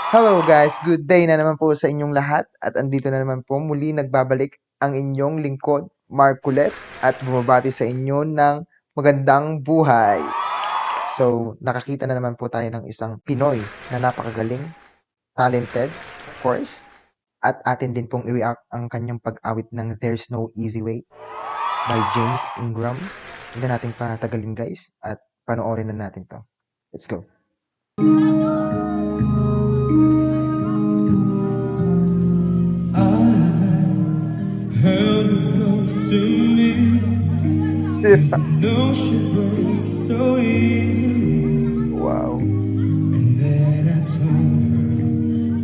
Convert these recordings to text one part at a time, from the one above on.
Hello guys, good day na naman po sa inyong lahat at andito na naman po muli nagbabalik ang inyong lingkod, Mark Kulet, at bumabati sa inyo ng magandang buhay. So, nakakita na naman po tayo ng isang Pinoy na napakagaling, talented, of course, at atin din pong i-react ang kanyang pag-awit ng There's No Easy Way by James Ingram. Hindi natin patagalin guys at panoorin na natin to. Let's go. Held her close to me, 'cause I know she breaks so easily. Wow. And then I told her,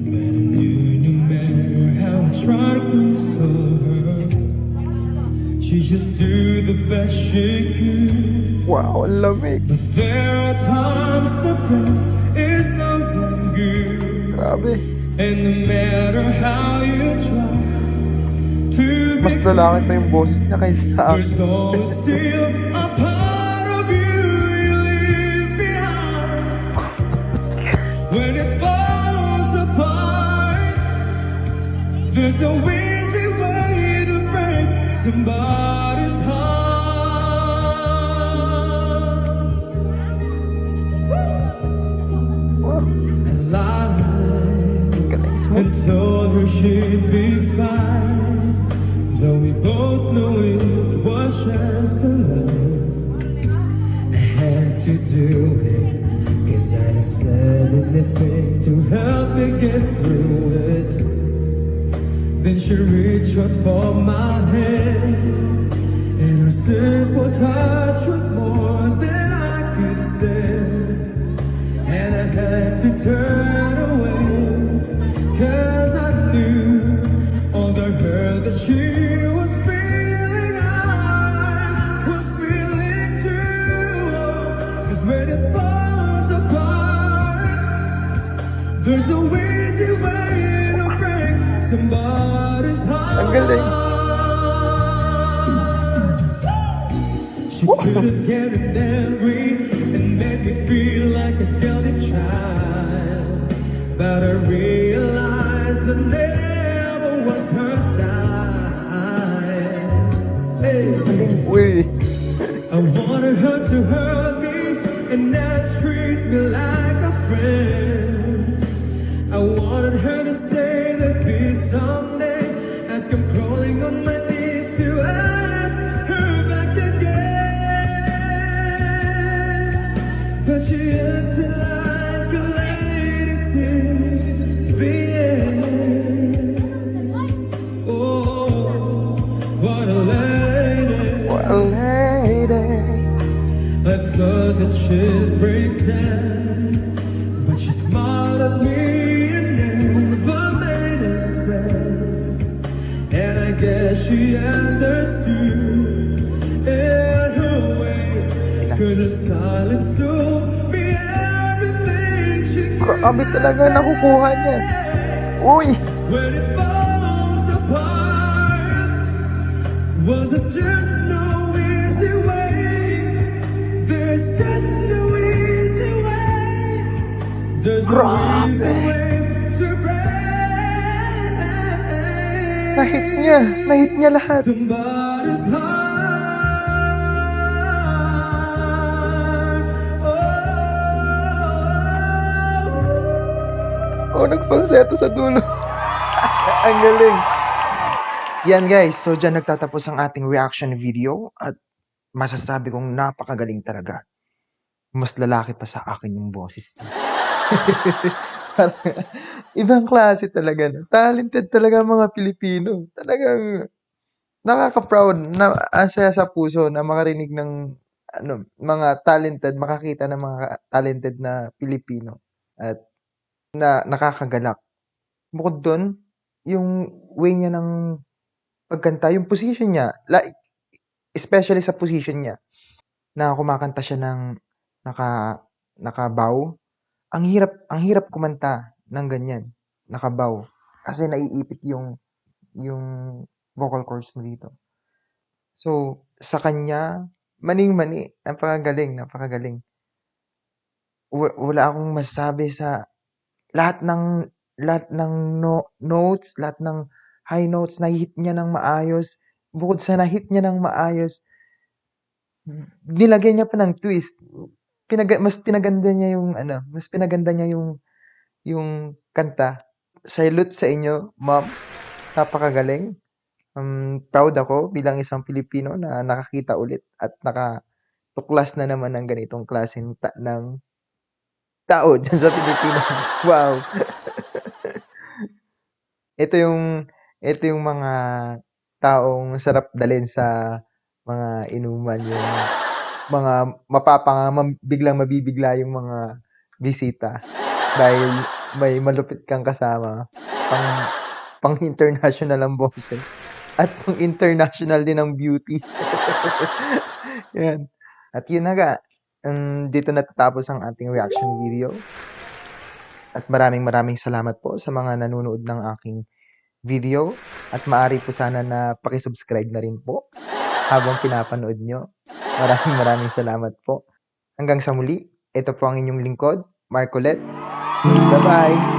but I knew no matter how I tried to console her, she just do the best she could. Wow, ang lamig. But there are times the best is no damn good. Grabe. And no matter how you try to Mas be lalaki pa yung boses niya kaysa sa akin. there's always still a part of you you leave behind. When it falls apart, there's no easy way to break somebody's heart. Wow, I lied ang galing. and Smooth. told her she'd be fine, though we both knew it was just a lie. I had to do it, 'cause I have said anything to help me get through it. Then she reached out for my hand, and her simple touch was more than I could stand. And I had to turn away, 'cause I knew all the hurt that she was feeling, I was feeling too. 'Cause when it falls apart, there's no easy way to break somebody's heart. Ang galing. She could have get angry and made me feel like a guilty child, but I realized I never was her style. Hey. Galing. Uy. I wanted her to hurt me and not treat me like a friend. I wanted her to say that this someday I'd come crawling on my knees to ask her back again. But she acted like a lady till the end. Oh, what a lady. What a lady. I thought that she'd break down, but she smiled at me and never made a sound. And I guess she understood in her way, 'cause her silence told me everything she could. Grabe talaga nakukuha niya. Uy. When it falls apart, was it just no easy way? There's just no easy way. There's no easy way to break Nahit niya lahat. somebody's heart. Oh. Oh, nagfalsetto sa dulo. Ang galing. Yan guys, so dyan nagtatapos ang ating reaction video at masasabi kong napakagaling talaga. Mas lalaki pa sa akin yung boses niya. Parang ibang klase talaga. No? Talented talaga ang mga Pilipino. Talagang nakaka-proud na ang saya sa puso na makarinig ng mga talented, makakita ng mga talented na Pilipino at na nakakagalak. Bukod doon, yung way niya ng pagkanta, yung position niya, like, especially sa position niya, na kumakanta siya ng nakabaw. Ang hirap kumanta ng ganyan, nakabaw. Kasi naiipit yung vocal cords mo dito. So, sa kanya, maning-mani, napakagaling. Wala akong masasabi sa lahat ng lahat ng notes, lahat ng high notes nahi-hit niya ng maayos. Bukod sa na-hit niya ng maayos, nilagyan niya pa ng twist. Mas pinaganda niya yung ano, mas pinaganda niya yung kanta. Salute sa inyo, ma'am. Napakagaling. Proud ako bilang isang Pilipino na nakakita ulit at nakatuklas na naman ng ganitong klaseng ng tao diyan sa Pilipinas. Wow! Ito yung mga taong sarap dalhin sa mga inuman, yung mga biglang mabibigla yung mga bisita dahil may malupit kang kasama, pang pang-international ang boses at pang-international din ang beauty. Yan. At yun na nga, dito natatapos ang ating reaction video. At maraming salamat po sa mga nanonood ng aking video at maaari po sana na paki-subscribe na rin po habang pinapanood nyo. Maraming salamat po. Hanggang sa muli, ito po ang inyong lingkod, Mark ulit. Bye-bye!